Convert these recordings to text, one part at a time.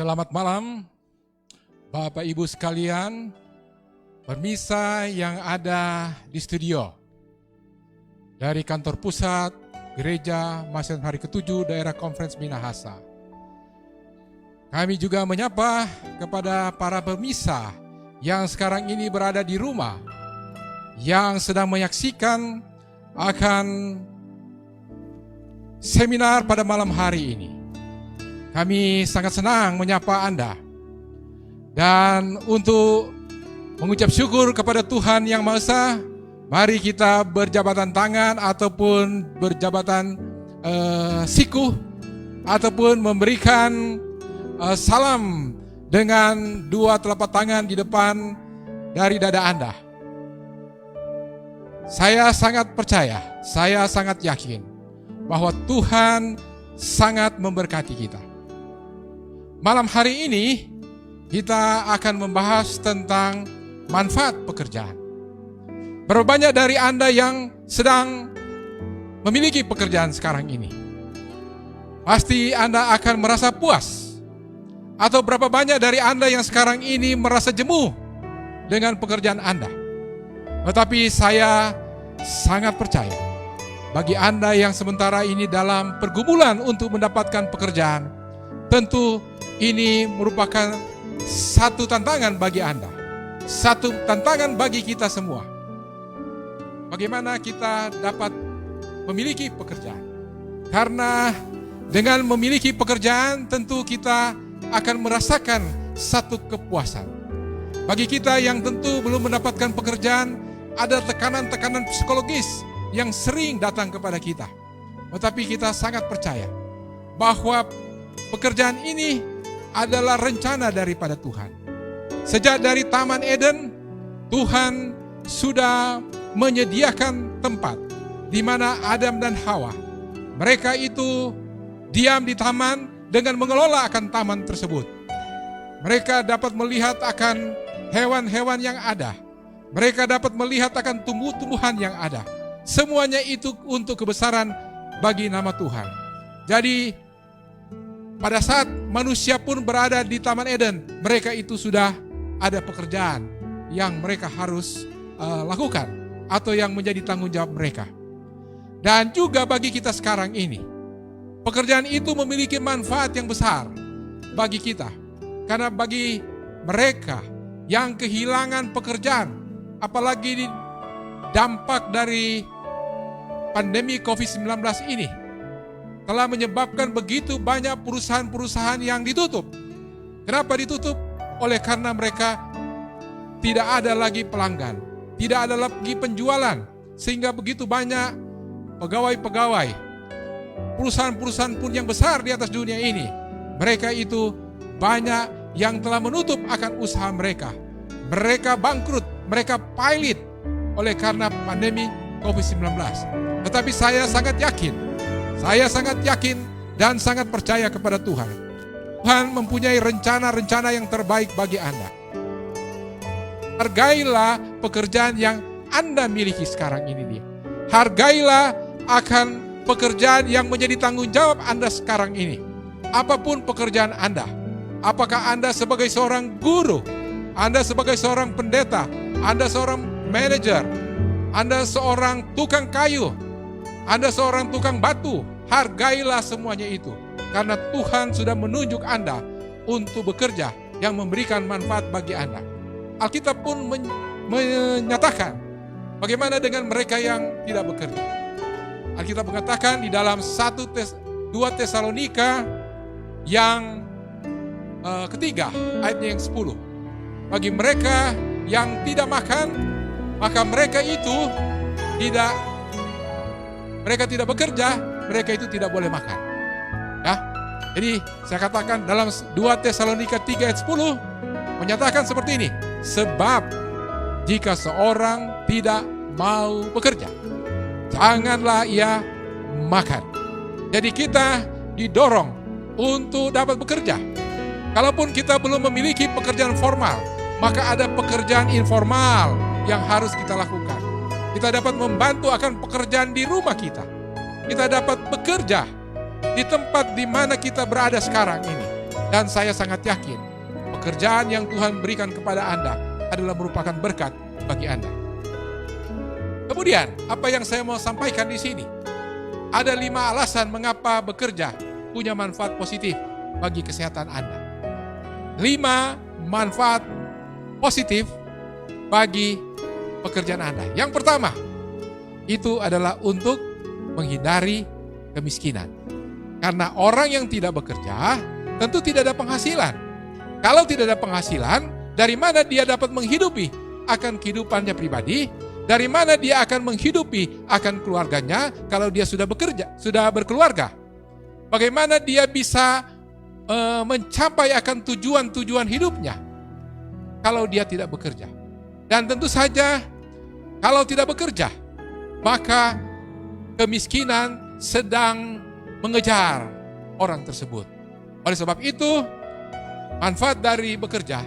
Selamat malam, Bapak Ibu sekalian, permisa yang ada di studio. Dari kantor pusat Gereja Mahasiswa Hari ke-7 Daerah Konferensi Minahasa. Kami juga menyapa kepada para pemirsa yang sekarang ini berada di rumah, yang sedang menyaksikan akan seminar pada malam hari ini. Kami sangat senang menyapa Anda. Dan untuk mengucap syukur kepada Tuhan Yang Maha Esa, mari kita berjabatan tangan ataupun berjabatan siku ataupun memberikan salam dengan dua telapak tangan di depan dari dada Anda. Saya sangat percaya, saya sangat yakin bahwa Tuhan sangat memberkati kita. Malam hari ini kita akan membahas tentang manfaat pekerjaan. Berapa banyak dari Anda yang sedang memiliki pekerjaan sekarang ini? Pasti Anda akan merasa puas. Atau berapa banyak dari Anda yang sekarang ini merasa jemu dengan pekerjaan Anda? Tetapi saya sangat percaya, bagi Anda yang sementara ini dalam pergumulan untuk mendapatkan pekerjaan, tentu ini merupakan satu tantangan bagi Anda, satu tantangan bagi kita semua. Bagaimana kita dapat memiliki pekerjaan? Karena dengan memiliki pekerjaan tentu kita akan merasakan satu kepuasan. Bagi kita yang tentu belum mendapatkan pekerjaan, ada tekanan-tekanan psikologis yang sering datang kepada kita. Tetapi kita sangat percaya bahwa pekerjaan ini adalah rencana daripada Tuhan. Sejak dari Taman Eden, Tuhan sudah menyediakan tempat di mana Adam dan Hawa, mereka itu diam di taman dengan mengelola akan taman tersebut. Mereka dapat melihat akan hewan-hewan yang ada. Mereka dapat melihat akan tumbuh-tumbuhan yang ada. Semuanya itu untuk kebesaran bagi nama Tuhan. Jadi pada saat manusia pun berada di Taman Eden, mereka itu sudah ada pekerjaan yang mereka harus lakukan atau yang menjadi tanggung jawab mereka. Dan juga bagi kita sekarang ini, pekerjaan itu memiliki manfaat yang besar bagi kita. Karena bagi mereka yang kehilangan pekerjaan, apalagi dampak dari pandemi COVID-19 ini, telah menyebabkan begitu banyak perusahaan-perusahaan yang ditutup. Kenapa ditutup? Oleh karena mereka tidak ada lagi pelanggan, tidak ada lagi penjualan, sehingga begitu banyak pegawai-pegawai, perusahaan-perusahaan pun yang besar di atas dunia ini, mereka itu banyak yang telah menutup akan usaha mereka. Mereka bangkrut, mereka pailit oleh karena pandemi COVID-19. Tetapi saya sangat yakin dan sangat percaya kepada Tuhan. Tuhan mempunyai rencana-rencana yang terbaik bagi Anda. Hargailah pekerjaan yang Anda miliki sekarang ini. Hargailah akan pekerjaan yang menjadi tanggung jawab Anda sekarang ini. Apapun pekerjaan Anda. Apakah Anda sebagai seorang guru, Anda sebagai seorang pendeta, Anda seorang manajer, Anda seorang tukang kayu, Anda seorang tukang batu, hargailah semuanya itu. Karena Tuhan sudah menunjuk Anda untuk bekerja yang memberikan manfaat bagi Anda. Alkitab pun menyatakan bagaimana dengan mereka yang tidak bekerja. Alkitab mengatakan di dalam 2 Tesalonika yang ketiga, ayatnya yang 10. Bagi mereka yang tidak makan, maka mereka tidak bekerja, mereka itu tidak boleh makan. Ya. Jadi saya katakan dalam 2 Tesalonika 3 ayat 10 menyatakan seperti ini. Sebab jika seorang tidak mau bekerja, janganlah ia makan. Jadi kita didorong untuk dapat bekerja. Kalaupun kita belum memiliki pekerjaan formal, maka ada pekerjaan informal yang harus kita lakukan. Kita dapat membantu akan pekerjaan di rumah kita. Kita dapat bekerja di tempat di mana kita berada sekarang ini. Dan saya sangat yakin pekerjaan yang Tuhan berikan kepada Anda adalah merupakan berkat bagi Anda. Kemudian, apa yang saya mau sampaikan di sini? Ada 5 alasan mengapa bekerja punya manfaat positif bagi kesehatan Anda. 5 manfaat positif bagi pekerjaan Anda. Yang pertama, itu adalah untuk menghindari kemiskinan. Karena orang yang tidak bekerja tentu tidak ada penghasilan. Kalau tidak ada penghasilan, dari mana dia dapat menghidupi akan kehidupannya pribadi? Dari mana dia akan menghidupi akan keluarganya kalau dia sudah bekerja, sudah berkeluarga? Bagaimana dia bisa mencapai akan tujuan-tujuan hidupnya kalau dia tidak bekerja? Dan tentu saja kalau tidak bekerja, maka kemiskinan sedang mengejar orang tersebut. Oleh sebab itu, manfaat dari bekerja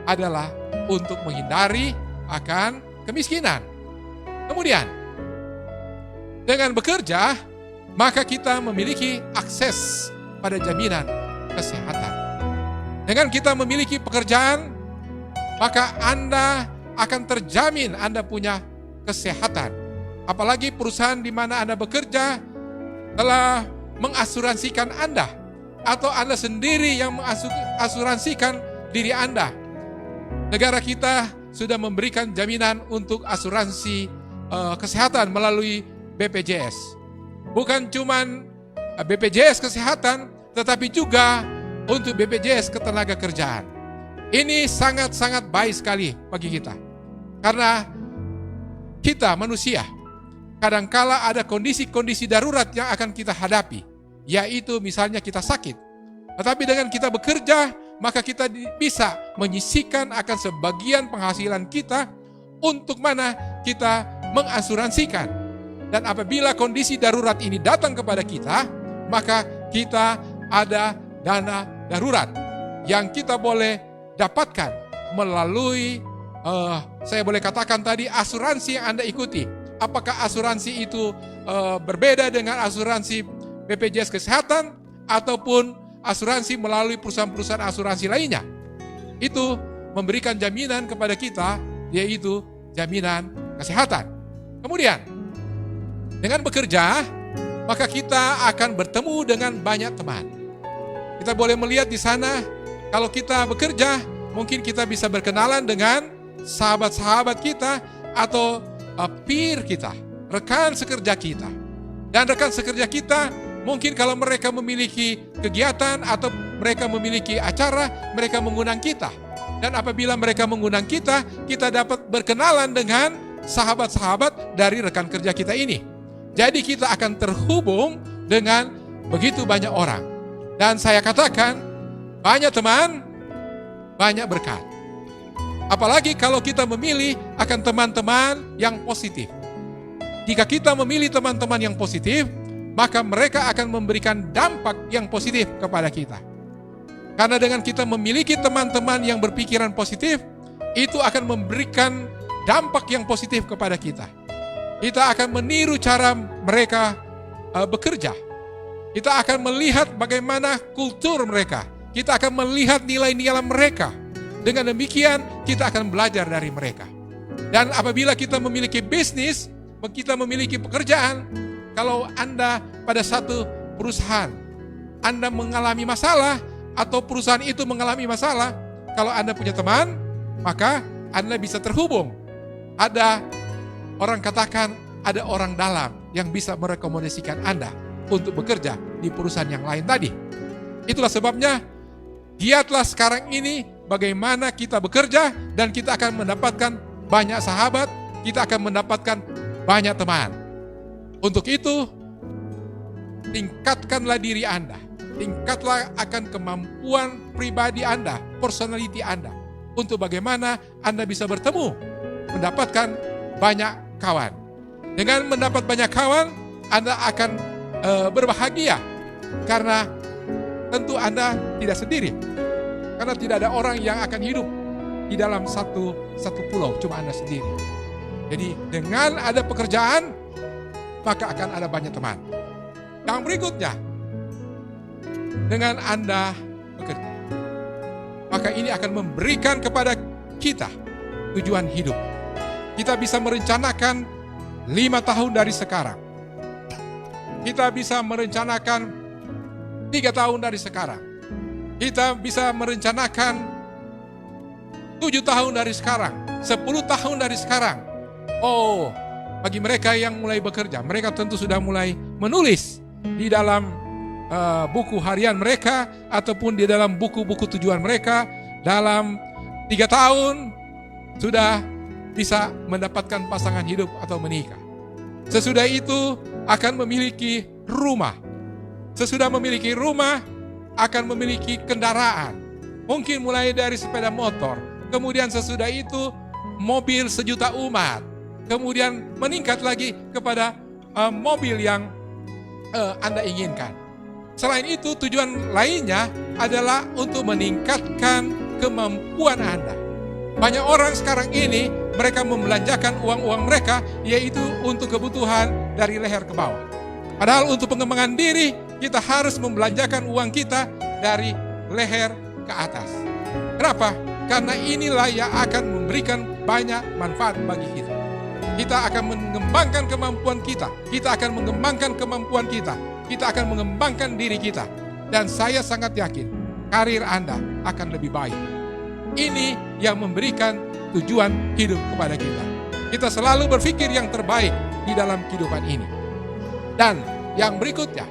adalah untuk menghindari akan kemiskinan. Kemudian, dengan bekerja, maka kita memiliki akses pada jaminan kesehatan. Dengan kita memiliki pekerjaan, maka Anda akan terjamin Anda punya kesehatan. Apalagi perusahaan di mana Anda bekerja telah mengasuransikan Anda, atau Anda sendiri yang mengasuransikan diri Anda. Negara kita sudah memberikan jaminan untuk asuransi kesehatan melalui BPJS. Bukan cuma BPJS kesehatan, tetapi juga untuk BPJS ketenagakerjaan. Ini sangat-sangat baik sekali bagi kita. Karena kita manusia, kadangkala ada kondisi-kondisi darurat yang akan kita hadapi. Yaitu misalnya kita sakit. Tetapi dengan kita bekerja, maka kita bisa menyisihkan akan sebagian penghasilan kita untuk mana kita mengasuransikan. Dan apabila kondisi darurat ini datang kepada kita, maka kita ada dana darurat yang kita boleh dapatkan melalui, saya boleh katakan tadi, asuransi yang Anda ikuti. Apakah asuransi itu berbeda dengan asuransi BPJS Kesehatan ataupun asuransi melalui perusahaan-perusahaan asuransi lainnya. Itu memberikan jaminan kepada kita, yaitu jaminan kesehatan. Kemudian, dengan bekerja, maka kita akan bertemu dengan banyak teman. Kita boleh melihat di sana, kalau kita bekerja, mungkin kita bisa berkenalan dengan sahabat-sahabat kita atau peer kita, rekan sekerja kita. Dan rekan sekerja kita, mungkin kalau mereka memiliki kegiatan atau mereka memiliki acara, mereka mengundang kita. Dan apabila mereka mengundang kita, kita dapat berkenalan dengan sahabat-sahabat dari rekan kerja kita ini. Jadi kita akan terhubung dengan begitu banyak orang. Dan saya katakan, banyak teman, banyak berkat. Apalagi kalau kita memilih akan teman-teman yang positif. Jika kita memilih teman-teman yang positif, maka mereka akan memberikan dampak yang positif kepada kita. Karena dengan kita memiliki teman-teman yang berpikiran positif, itu akan memberikan dampak yang positif kepada kita. Kita akan meniru cara mereka bekerja. Kita akan melihat bagaimana kultur mereka. Kita akan melihat nilai-nilai mereka. Dengan demikian, kita akan belajar dari mereka. Dan apabila kita memiliki bisnis, kita memiliki pekerjaan, kalau Anda pada satu perusahaan, Anda mengalami masalah, atau perusahaan itu mengalami masalah, kalau Anda punya teman, maka Anda bisa terhubung. Ada orang katakan, ada orang dalam yang bisa merekomendasikan Anda untuk bekerja di perusahaan yang lain tadi. Itulah sebabnya, giatlah sekarang ini bagaimana kita bekerja dan kita akan mendapatkan banyak sahabat, kita akan mendapatkan banyak teman. Untuk itu, tingkatkanlah diri Anda. Tingkatlah akan kemampuan pribadi Anda, personality Anda. Untuk bagaimana Anda bisa bertemu, mendapatkan banyak kawan. Dengan mendapat banyak kawan, Anda akan berbahagia. Karena tentu Anda tidak sendiri. Karena tidak ada orang yang akan hidup di dalam satu pulau, cuma Anda sendiri. Jadi dengan ada pekerjaan, maka akan ada banyak teman. Yang berikutnya, dengan Anda bekerja. maka ini akan memberikan kepada kita tujuan hidup. Kita bisa merencanakan 5 tahun dari sekarang. Kita bisa merencanakan 3 tahun dari sekarang. Kita bisa merencanakan 7 tahun dari sekarang, 10 tahun dari sekarang. Oh, bagi mereka yang mulai bekerja, mereka tentu sudah mulai menulis di dalam buku harian mereka ataupun di dalam buku-buku tujuan mereka. Dalam 3 tahun sudah bisa mendapatkan pasangan hidup atau menikah. Sesudah itu akan memiliki rumah. Sesudah memiliki rumah akan memiliki kendaraan. Mungkin mulai dari sepeda motor. Kemudian sesudah itu mobil 1 juta umat. Kemudian meningkat lagi kepada mobil yang Anda inginkan. Selain itu, tujuan lainnya adalah untuk meningkatkan kemampuan Anda. Banyak orang sekarang ini, mereka membelanjakan uang-uang mereka, yaitu untuk kebutuhan dari leher ke bawah. Padahal untuk pengembangan diri, kita harus membelanjakan uang kita dari leher ke atas. Kenapa? Karena inilah yang akan memberikan banyak manfaat bagi kita. Kita akan mengembangkan kemampuan kita. Kita akan mengembangkan kemampuan kita. Kita akan mengembangkan diri kita. Dan saya sangat yakin karir Anda akan lebih baik. Ini yang memberikan tujuan hidup kepada kita. Kita selalu berpikir yang terbaik di dalam kehidupan ini. Dan yang berikutnya,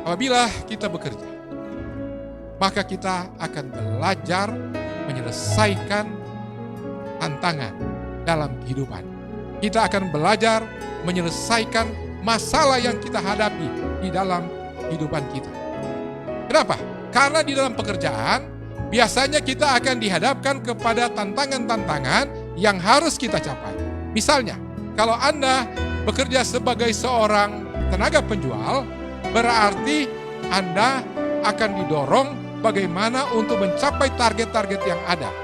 apabila kita bekerja, maka kita akan belajar menyelesaikan tantangan dalam kehidupan. Kita akan belajar menyelesaikan masalah yang kita hadapi di dalam kehidupan kita. Kenapa? Karena di dalam pekerjaan, biasanya kita akan dihadapkan kepada tantangan-tantangan yang harus kita capai. Misalnya, kalau Anda bekerja sebagai seorang tenaga penjual, berarti Anda akan didorong bagaimana untuk mencapai target-target yang ada.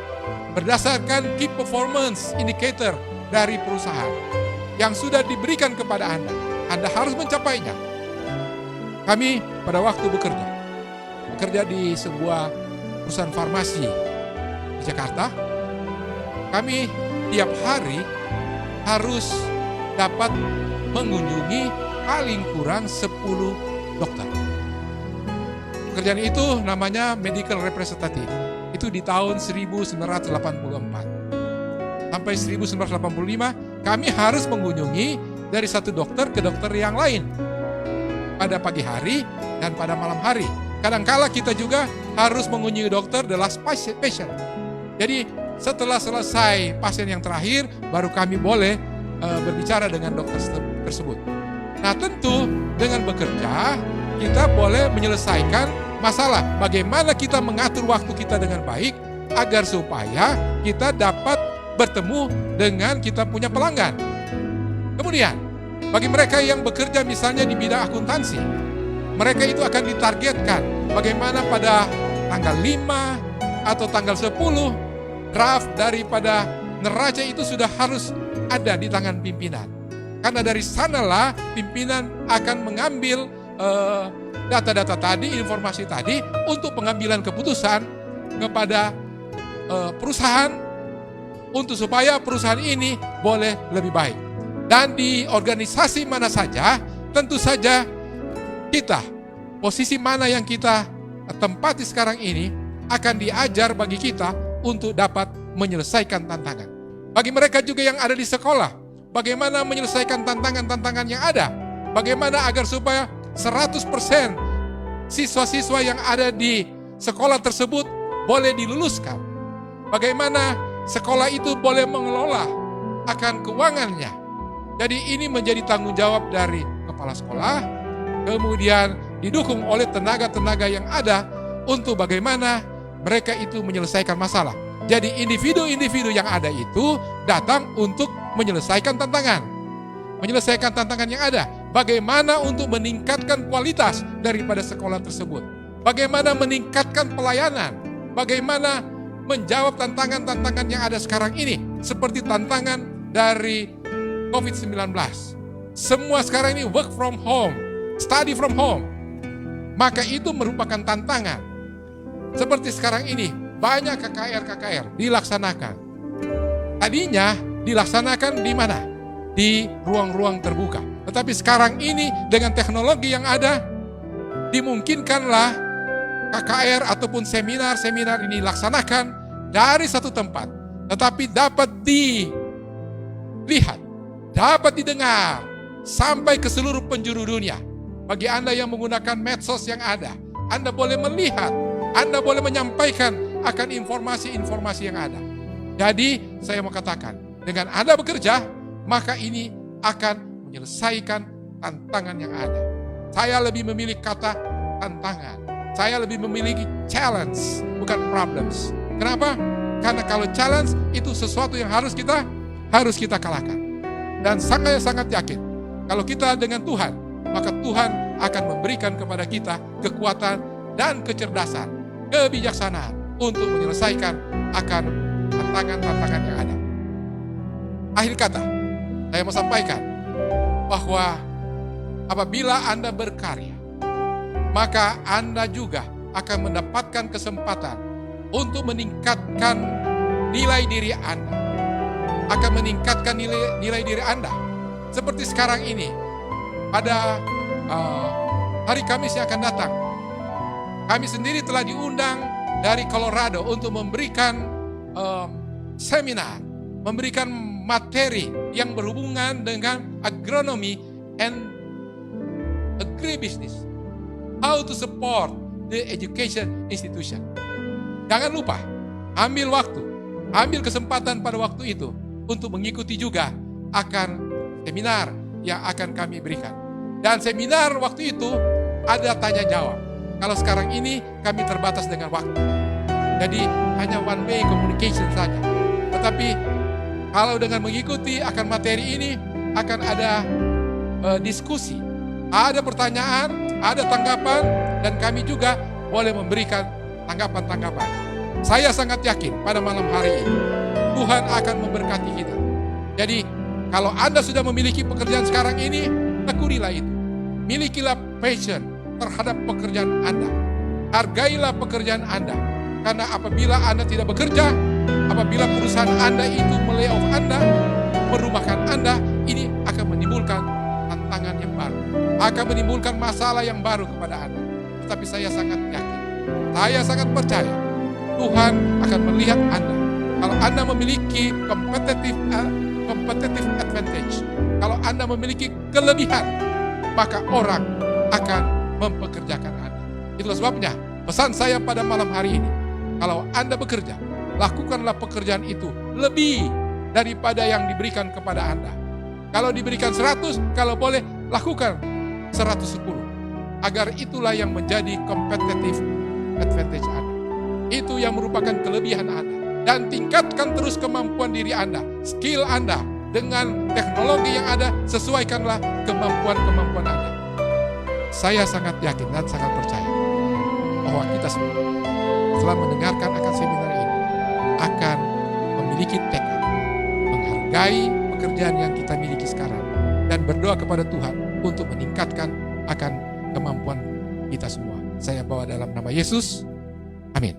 Berdasarkan key performance indicator dari perusahaan yang sudah diberikan kepada Anda harus mencapainya. Kami pada waktu bekerja di sebuah perusahaan farmasi di Jakarta, kami tiap hari harus dapat mengunjungi paling kurang 10 dokter. Pekerjaan itu namanya medical representative. Itu di tahun 1984. Sampai 1985 kami harus mengunjungi dari satu dokter ke dokter yang lain pada pagi hari dan pada malam hari. Kadangkala kita juga harus mengunjungi dokter the last patient. Jadi setelah selesai pasien yang terakhir, baru kami boleh berbicara dengan dokter tersebut. Nah, tentu dengan bekerja kita boleh menyelesaikan masalah. Bagaimana kita mengatur waktu kita dengan baik agar supaya kita dapat bertemu dengan kita punya pelanggan. Kemudian, bagi mereka yang bekerja misalnya di bidang akuntansi, mereka itu akan ditargetkan bagaimana pada tanggal 5 atau tanggal 10, draft daripada neraca itu sudah harus ada di tangan pimpinan. Karena dari sanalah pimpinan akan mengambil data-data tadi, informasi tadi untuk pengambilan keputusan kepada perusahaan untuk supaya perusahaan ini boleh lebih baik. Dan di organisasi mana saja, tentu saja kita, posisi mana yang kita tempati sekarang ini akan diajar bagi kita untuk dapat menyelesaikan tantangan. Bagi mereka juga yang ada di sekolah, bagaimana menyelesaikan tantangan-tantangan yang ada, bagaimana agar supaya 100% siswa-siswa yang ada di sekolah tersebut boleh diluluskan. Bagaimana sekolah itu boleh mengelola akan keuangannya. Jadi ini menjadi tanggung jawab dari kepala sekolah, kemudian didukung oleh tenaga-tenaga yang ada untuk bagaimana mereka itu menyelesaikan masalah. Jadi individu-individu yang ada itu datang untuk menyelesaikan tantangan. Menyelesaikan tantangan yang ada. Bagaimana untuk meningkatkan kualitas daripada sekolah tersebut. Bagaimana meningkatkan pelayanan. Bagaimana menjawab tantangan-tantangan yang ada sekarang ini. Seperti tantangan dari COVID-19. Semua sekarang ini work from home, study from home. Maka itu merupakan tantangan. Seperti sekarang ini, banyak KKR dilaksanakan. Tadinya dilaksanakan di mana? Di ruang-ruang terbuka. Tetapi sekarang ini dengan teknologi yang ada, dimungkinkanlah KKR ataupun seminar-seminar ini dilaksanakan dari satu tempat, tetapi dapat dilihat, dapat didengar sampai ke seluruh penjuru dunia. Bagi Anda yang menggunakan medsos yang ada, Anda boleh melihat, Anda boleh menyampaikan akan informasi-informasi yang ada. Jadi saya mau katakan, dengan Anda bekerja, maka ini akan menyelesaikan tantangan yang ada. Saya lebih memilih kata tantangan. Saya lebih memiliki challenge, bukan problems. Kenapa? Karena kalau challenge itu sesuatu yang harus kita kalahkan. Dan saya sangat yakin, kalau kita dengan Tuhan, maka Tuhan akan memberikan kepada kita kekuatan dan kecerdasan, kebijaksanaan untuk menyelesaikan akan tantangan-tantangan yang ada. Akhir kata, saya mau sampaikan bahwa apabila Anda berkarya, maka Anda juga akan mendapatkan kesempatan untuk meningkatkan nilai diri Anda. Akan meningkatkan nilai diri Anda. Seperti sekarang ini, pada hari Kamis yang akan datang, kami sendiri telah diundang dari Colorado untuk memberikan seminar, memberikan materi yang berhubungan dengan agronomi and agribusiness. How to support the education institution. Jangan lupa, ambil waktu, ambil kesempatan pada waktu itu untuk mengikuti juga akan seminar yang akan kami berikan. Dan seminar waktu itu ada tanya jawab. Kalau sekarang ini kami terbatas dengan waktu. Jadi hanya one way communication saja. Tetapi kalau dengan mengikuti akan materi ini akan ada diskusi. Ada pertanyaan, ada tanggapan, dan kami juga boleh memberikan tanggapan-tanggapan. Saya sangat yakin pada malam hari ini Tuhan akan memberkati kita. Jadi kalau Anda sudah memiliki pekerjaan sekarang ini, tekunilah itu. Milikilah passion terhadap pekerjaan Anda. Hargailah pekerjaan Anda. Karena apabila Anda tidak bekerja, apabila perusahaan Anda itu melay-off Anda, merumahkan Anda, ini akan menimbulkan tantangan yang baru. Akan menimbulkan masalah yang baru kepada Anda. Tetapi saya sangat yakin, saya sangat percaya Tuhan akan melihat Anda. Kalau Anda memiliki competitive advantage, kalau Anda memiliki kelebihan, maka orang akan mempekerjakan Anda. Itulah sebabnya pesan saya pada malam hari ini, kalau Anda bekerja, lakukanlah pekerjaan itu lebih daripada yang diberikan kepada Anda. Kalau diberikan 100, kalau boleh lakukan 110. Agar itulah yang menjadi competitive advantage Anda. Itu yang merupakan kelebihan Anda. Dan tingkatkan terus kemampuan diri Anda, skill Anda. Dengan teknologi yang ada, sesuaikanlah kemampuan-kemampuan Anda. Saya sangat yakin dan sangat percaya bahwa kita semua setelah mendengarkan akan seminar ini akan memiliki tekad menghargai pekerjaan yang kita miliki sekarang dan berdoa kepada Tuhan untuk meningkatkan akan kemampuan kita semua. Saya bawa dalam nama Yesus. Amin.